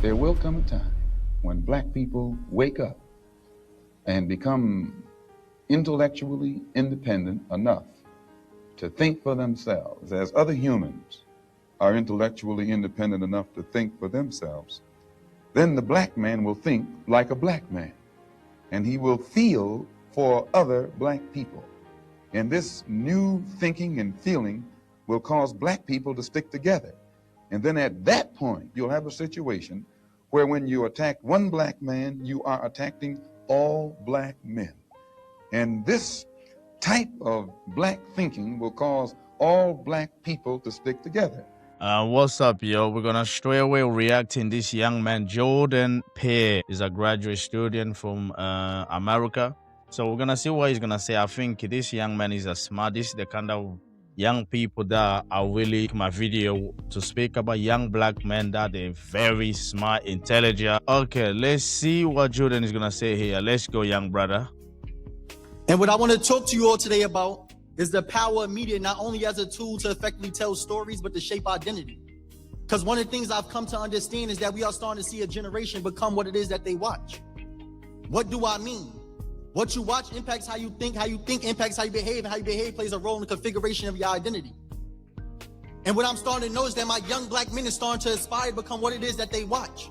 there will come a time when black people wake up and become intellectually independent enough to think for themselves, as other humans are intellectually independent enough to think for themselves. Then the black man will think like a black man, and he will feel for other black people. And this new thinking and feeling will cause black people to stick together. And then at that point, you'll have a situation where when you attack one black man, you are attacking all black men. And this type of black thinking will cause all black people to stick together. What's up, yo? We're gonna straight away reacting this young man, Jordan Peer. Is a graduate student from America. So we're gonna see what he's gonna say. I think this young man is a smart. This is the kind of young people that are really my video to speak about young black men that they're very smart, intelligent. Okay, let's see what Jordan is gonna say here. Let's go, young brother. And what I want to talk to you all today about is the power of media, not only as a tool to effectively tell stories, but to shape identity. Because one of the things I've come to understand is that we are starting to see a generation become what it is that they watch. What do I mean? What you watch impacts how you think impacts how you behave, and how you behave plays a role in the configuration of your identity. And what I'm starting to notice that my young black men is starting to aspire to become what it is that they watch.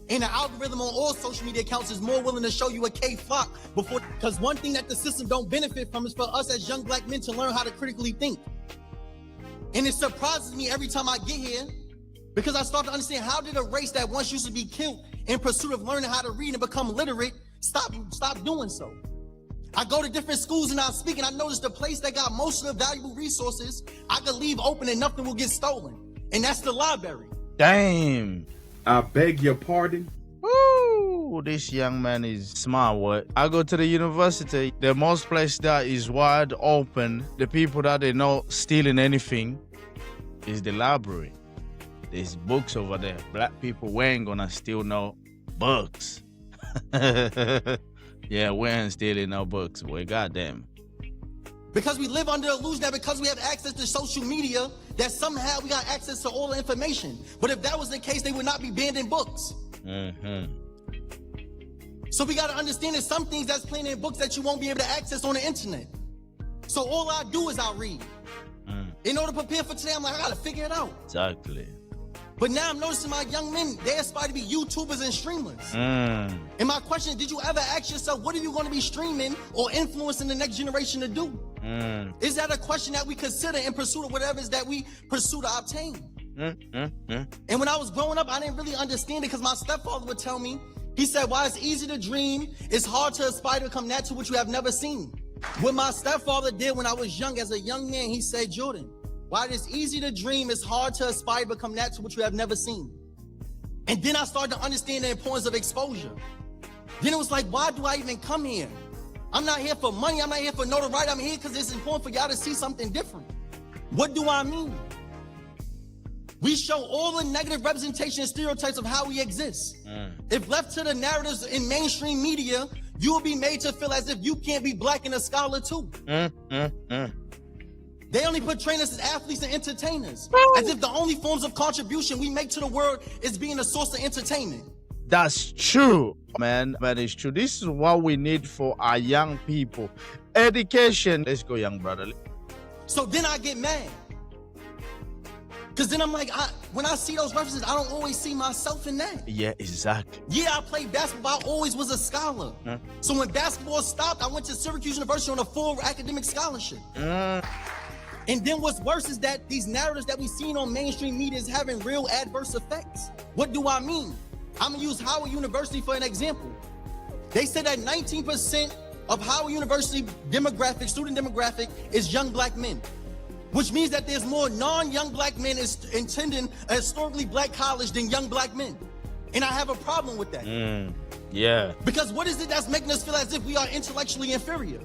And the algorithm on all social media accounts is more willing to show you a K-flock before, because one thing that the system don't benefit from is for us as young black men to learn how to critically think. And it surprises me every time I get here, because I start to understand, how did a race that once used to be killed in pursuit of learning how to read and become literate stop doing so? I go to different schools and I speak, and I notice the place that got most of the valuable resources I could leave open and nothing will get stolen, and that's the library. Damn. I beg your pardon? Woo, this young man is smart. What? I go to the university, the most place that is wide open, the people that they not stealing anything is the library. There's books over there. Black people, we ain't gonna steal no books. Yeah, we ain't stealing no books, boy. Goddamn. Because we live under the illusion that because we have access to social media, that somehow we got access to all the information. But if that was the case, they would not be banned in books. So we got to understand there's some things that's plain in books that you won't be able to access on the internet. So all I do is I read. In order to prepare for today, I'm like, I got to figure it out. Exactly. But now I'm noticing my young men, they aspire to be YouTubers and streamers. And my question is, did you ever ask yourself, what are you going to be streaming or influencing the next generation to do? Is that a question that we consider in pursuit of whatever it is that we pursue to obtain? And when I was growing up, I didn't really understand it, because my stepfather would tell me, he said, while it's easy to dream, it's hard to aspire to become that to which you have never seen. What my stepfather did when I was young, as a young man, he said, Jordan, while it's easy to dream, it's hard to aspire to become that to which you have never seen. And then I started to understand the importance of exposure. Then it was like, why do I even come here? I'm not here for money. I'm not here for notoriety. I'm here because it's important for y'all to see something different. What do I mean? We show all the negative representation and stereotypes of how we exist. If left to the narratives in mainstream media, you will be made to feel as if you can't be black and a scholar too. They only portray us as athletes and entertainers, as if the only forms of contribution we make to the world is being a source of entertainment. That's true, man. That is true. This is what we need for our young people. Education. Let's go, young brother. So then I get mad. Because then I'm like, when I see those references, I don't always see myself in that. Yeah, exactly. Yeah, I played basketball. I always was a scholar. So when basketball stopped, I went to Syracuse University on a full academic scholarship. And then what's worse is that these narratives that we've seen on mainstream media is having real adverse effects. What do I mean? I'm gonna use Howard University for an example. They said that 19% of Howard University demographic, student demographic, is young black men, which means that there's more non-young black men attending a historically black college than young black men. And I have a problem with that. Yeah. Because what is it that's making us feel as if we are intellectually inferior?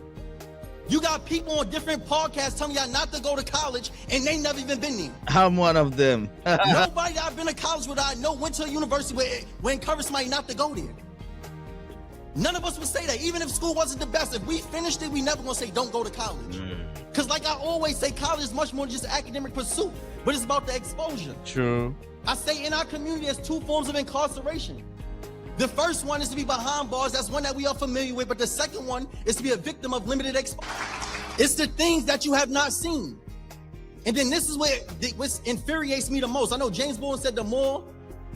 You got people on different podcasts telling y'all not to go to college, and they never even been there. I'm one of them. Nobody that I've been to college with, I know, went to a university where encouraged somebody not to go there. None of us would say that. Even if school wasn't the best, if we finished it, we never gonna say don't go to college. Because like I always say, college is much more than just academic pursuit, but it's about the exposure. True. I say in our community, there's two forms of incarceration. The first one is to be behind bars. That's one that we are familiar with. But the second one is to be a victim of limited exposure. It's the things that you have not seen. And then this is what infuriates me the most. I know James Baldwin said the more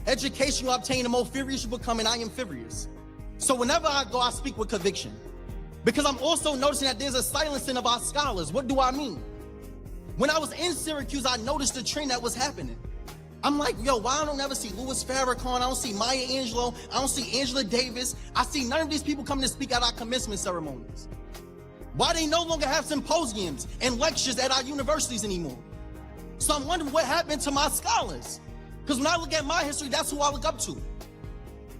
education you obtain, the more furious you become, and I am furious. So whenever I go, I speak with conviction. Because I'm also noticing that there's a silencing of our scholars. What do I mean? When I was in Syracuse, I noticed the trend that was happening. I'm like, yo, why I don't ever see Louis Farrakhan? I don't see Maya Angelou. I don't see Angela Davis. I see none of these people coming to speak at our commencement ceremonies. Why they no longer have symposiums and lectures at our universities anymore? So I'm wondering what happened to my scholars. Because when I look at my history, that's who I look up to.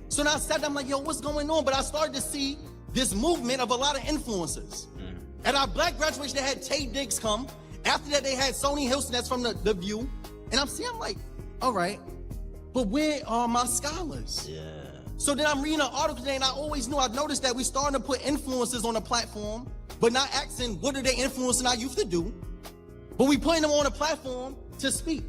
So now I sat down, I'm like, yo, what's going on? But I started to see this movement of a lot of influencers. At our black graduation, they had Tay Diggs come. After that, they had Sony Hilson, that's from the View. And I'm like, all right, but where are my scholars? Yeah. So then I'm reading an article today, and I've noticed that we're starting to put influencers on the platform, but not asking what are they influencing our youth to do, but we putting them on a platform to speak.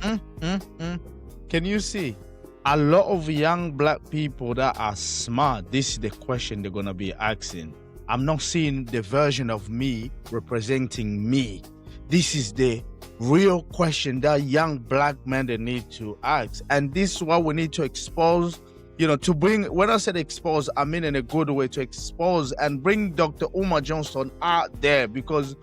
Can you see? A lot of young black people that are smart, this is the question they're going to be asking. I'm not seeing the version of me representing me. This is the real question that young black men they need to ask. And this is what we need to expose, to bring, when I said expose, I mean in a good way, to expose and bring Dr. Umar Johnson out there, because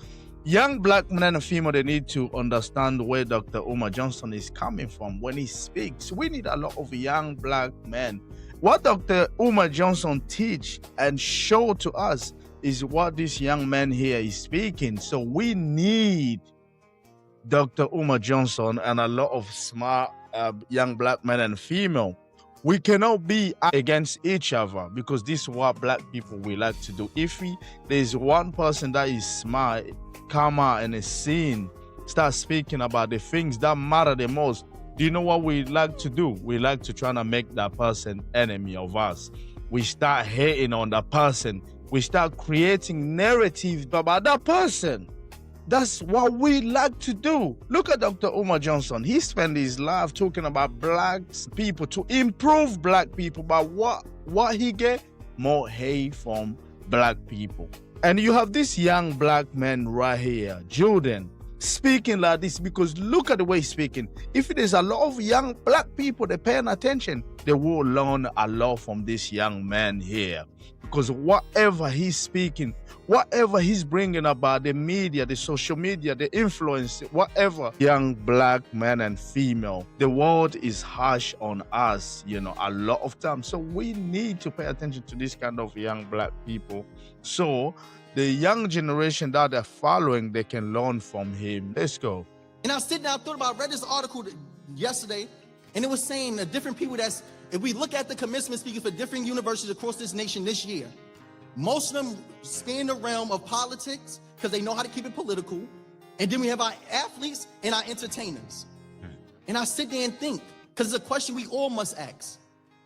young black men and female, they need to understand where Dr. Umar Johnson is coming from when he speaks. We need a lot of young black men. What Dr. Umar Johnson teach and show to us is what this young man here is speaking. So we need Dr. Umar Johnson and a lot of smart young black men and female. We cannot be against each other, because this is what black people we like to do. If there's one person that is smart, come out and is seen, start speaking about the things that matter the most, do you know what we like to do? We like to try to make that person enemy of us. We start hating on that person. We start creating narratives about that person. That's what we like to do. Look at Dr. Umar Johnson. He spent his life talking about black people, to improve black people. But what he get? More hate from black people. And you have this young black man right here, Jordan, speaking like this, because look at the way he's speaking. If there's a lot of young black people, they're paying attention, they will learn a lot from this young man here. Because whatever he's speaking, whatever he's bringing about the media, the social media, the influence, whatever, young black man and female, the world is harsh on us, a lot of times. So we need to pay attention to this kind of young black people. So the young generation that they're following, they can learn from him. Let's go. And I was sitting down, I read this article yesterday, and it was saying the different people if we look at the commencement speakers for different universities across this nation this year, most of them stay in the realm of politics because they know how to keep it political. And then we have our athletes and our entertainers. And I sit there and think, because it's a question we all must ask.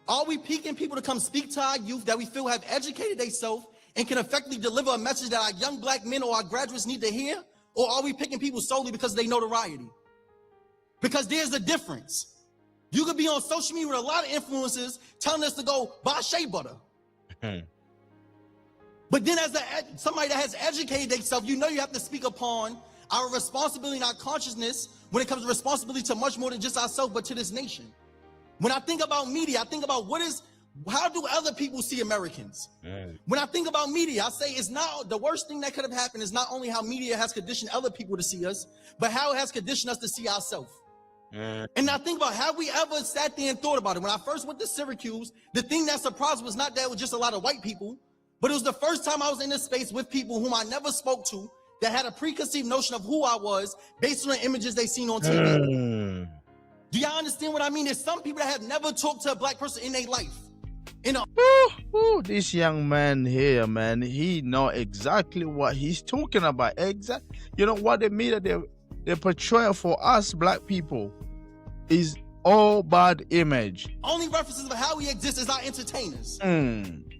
Are we picking people to come speak to our youth that we feel have educated themselves and can effectively deliver a message that our young black men or our graduates need to hear? Or are we picking people solely because they notoriety? Because there's a difference. You could be on social media with a lot of influencers telling us to go buy shea butter. But then as somebody that has educated themselves, you have to speak upon our responsibility and our consciousness when it comes to responsibility to much more than just ourselves, but to this nation. When I think about media, I think about how do other people see Americans? When I think about media, I say it's not the worst thing that could have happened is not only how media has conditioned other people to see us, but how it has conditioned us to see ourselves. And I think about, have we ever sat there and thought about it? When I first went to Syracuse, the thing that surprised was not that it was just a lot of white people, but it was the first time I was in this space with people whom I never spoke to, that had a preconceived notion of who I was based on the images they seen on TV. Do y'all understand what I mean? There's some people that have never talked to a black person in their life. This young man here, man, he know exactly what he's talking about. What the media, the portrayal for us black people is all bad image. Only references of how we exist is our entertainers.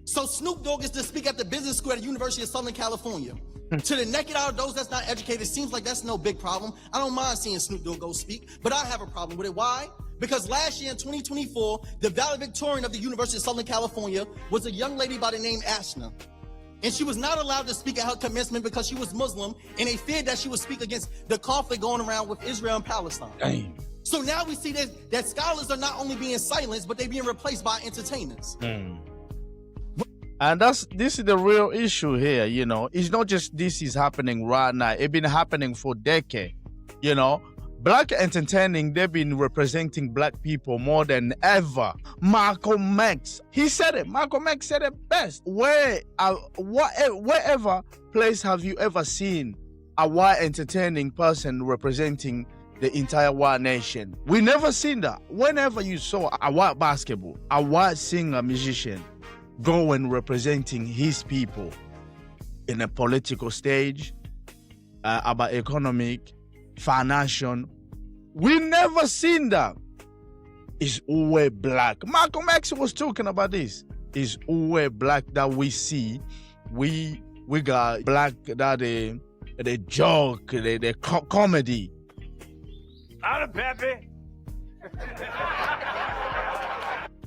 So Snoop Dogg is to speak at the business school at the University of Southern California. To the naked eye of those that's not educated, it seems like that's no big problem. I don't mind seeing Snoop Dogg go speak, but I have a problem with it. Why? Because last year in 2024, the valedictorian of the University of Southern California was a young lady by the name Ashna. And she was not allowed to speak at her commencement because she was Muslim, and they feared that she would speak against the conflict going around with Israel and Palestine. Damn. So now we see that scholars are not only being silenced, but they're being replaced by entertainers. And this is the real issue here, you know. It's not just this is happening right now. It's been happening for decades, you know. Black entertaining, they've been representing black people more than ever. Malcolm X, he said it. Malcolm X said it best. Wherever place have you ever seen a white entertaining person representing the entire white nation? We never seen that. Whenever you saw a white basketball, a white singer, musician, go and representing his people in a political stage, about economic, financial, we never seen that. It's always black. Malcolm X was talking about this. It's always black that we see. We got black that they joke, they comedy. Out of Pepe.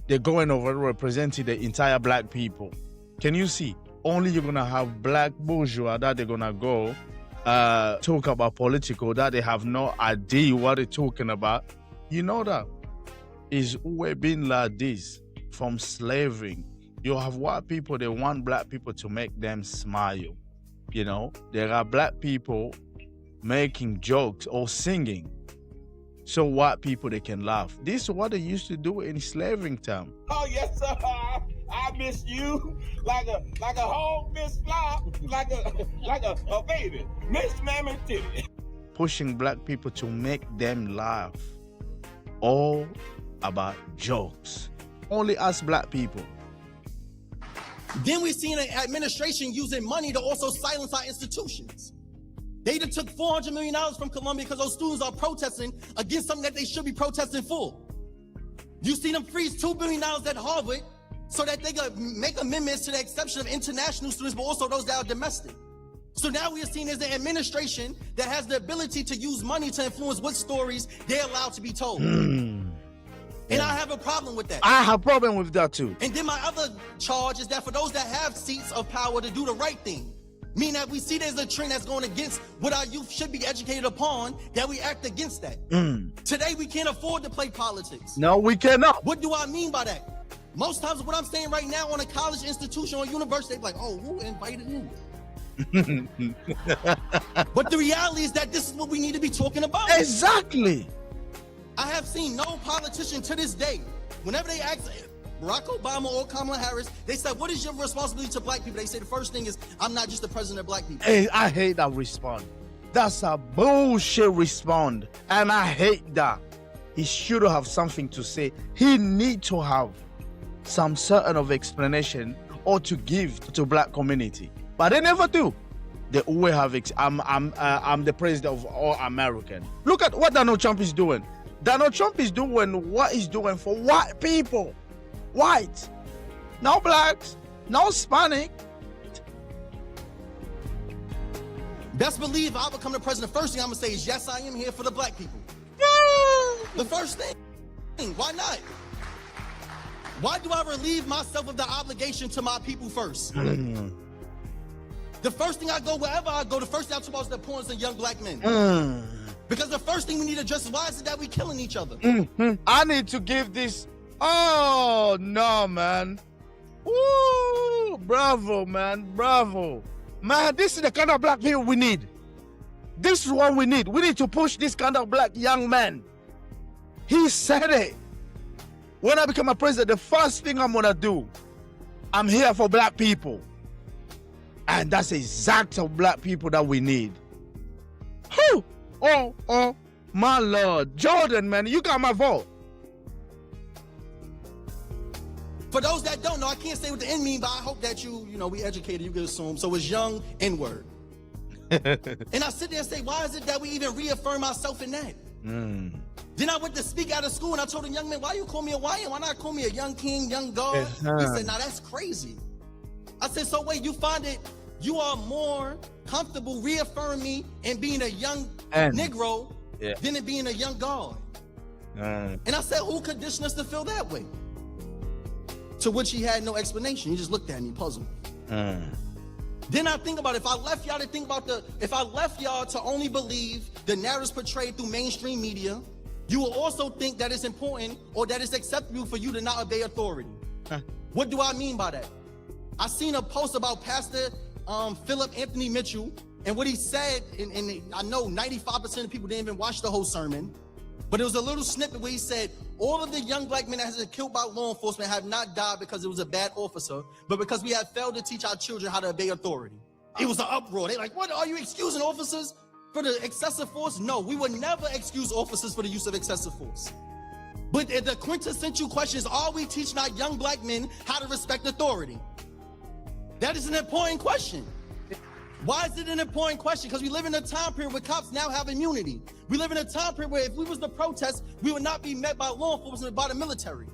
They're going over representing the entire black people. Can you see? Only you're gonna have black bourgeois that they're gonna go talk about political that they have no idea what they're talking about. You know that it's always been like this from slavery. You have white people, they want black people to make them smile. You know, there are black people making jokes or singing, so white people, they can laugh. This is what they used to do in slavery time. Oh yes, sir. I miss you like a hog miss fly, like a baby. Miss mammy titty. Pushing black people to make them laugh. All about jokes. Only us black people. Then we've seen an administration using money to also silence our institutions. They either took $400 million from Columbia because those students are protesting against something that they should be protesting for. You see them freeze $2 billion at Harvard so that they could make amendments to the exception of international students, but also those that are domestic. So now we are seen as an administration that has the ability to use money to influence what stories they're allowed to be told. And I have a problem with that. I have a problem with that too. And then my other charge is that for those that have seats of power to do the right thing, meaning that we see there's a trend that's going against what our youth should be educated upon, that we act against that. Today, we can't afford to play politics. No, we cannot. What do I mean by that? Most times what I'm saying right now on a college institution or university, they're like, oh, who invited him? But the reality is that this is what we need to be talking about. Exactly. I have seen no politician to this day, whenever they ask Barack Obama or Kamala Harris, they said, what is your responsibility to black people? They say the first thing is, I'm not just the president of black people. Hey, I hate that response. That's a bullshit response. And I hate that. He should have something to say. He need to have some certain of explanation or to give to black community. But they never do. They always have, I'm the president of all American. Look at what Donald Trump is doing. Donald Trump is doing what he's doing for white people. White. No blacks. No Hispanic. Best believe I become the president. First thing I'm going to say is, yes, I am here for the black people. The first thing. Why not? Why do I relieve myself of the obligation to my people first? The first thing I go, wherever I go, the first thing I talk about is the importance of young black men. Because the first thing we need to address is, why is it that we killing each other? I need to give this. Oh, no, man. Woo! Bravo, man. Bravo. Man, this is the kind of black people we need. This is what we need. We need to push this kind of black young man. He said it. When I become a president, the first thing I'm going to do, I'm here for black people. And that's exactly black people that we need. Whew. Oh, my Lord. Jordan, man, you got my vote. For those that don't know, I can't say what the N mean, but I hope that we educated, you can assume. So it's young N-word. And I sit there and say, why is it that we even reaffirm ourselves in that? Then I went to speak out of school and I told a young man, why you call me a YN? Why not call me a young king, young God? He said, nah, that's crazy. I said, so wait, you find it, you are more comfortable reaffirming me and being a young Negro than it being a young God. And I said, who conditioned us to feel that way? To which he had no explanation. He just looked at me, puzzled. Then I think about it. If I left y'all to think about if I left y'all to only believe the narratives portrayed through mainstream media, you will also think that it's important or that it's acceptable for you to not obey authority. What do I mean by that? I seen a post about Pastor Philip Anthony Mitchell, and what he said, and I know 95% of people didn't even watch the whole sermon, but it was a little snippet where he said, all of the young black men that have been killed by law enforcement have not died because it was a bad officer, but because we have failed to teach our children how to obey authority. It was an uproar. They like, what, are you excusing officers for the excessive force? No, we would never excuse officers for the use of excessive force. But the quintessential question is, are we teaching our young black men how to respect authority? That is an important question. Why is it an important question? Because we live in a time period where cops now have immunity. We live in a time period where if we was to protest, we would not be met by law enforcement, by the military.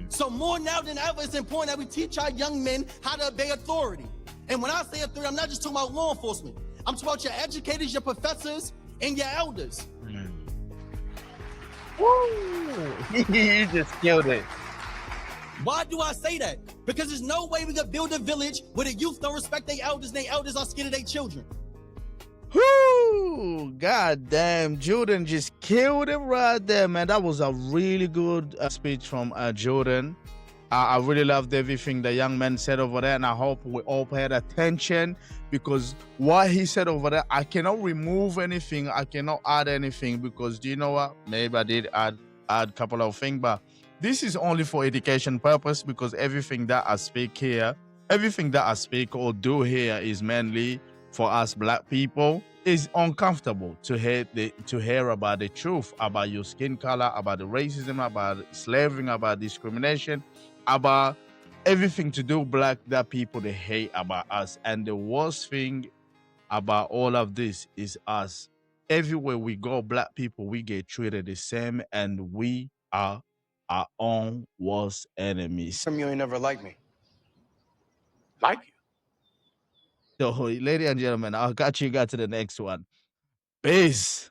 So more now than ever, it's important that we teach our young men how to obey authority. And when I say authority, I'm not just talking about law enforcement. I'm talking about your educators, your professors, and your elders. Woo! You just killed it. Why do I say that? Because there's no way we could build a village where the youth don't respect their elders and their elders are scared of their children. Whoo! God damn, Jordan just killed him right there, man. That was a really good speech from Jordan. I really loved everything the young man said over there, and I hope we all paid attention, because what he said over there, I cannot remove anything, I cannot add anything, because do you know what? Maybe I did add a couple of things, but this is only for education purpose, because everything that I speak here, everything that I speak or do here is mainly for us black people. It's uncomfortable to hear about the truth, about your skin color, about the racism, about slavery, about discrimination, about everything to do black that people they hate about us. And the worst thing about all of this is us. Everywhere we go, black people, we get treated the same, and we are our own worst enemies. From you ain't never liked me. Like you. So, ladies and gentlemen, I'll catch you guys to the next one. Peace.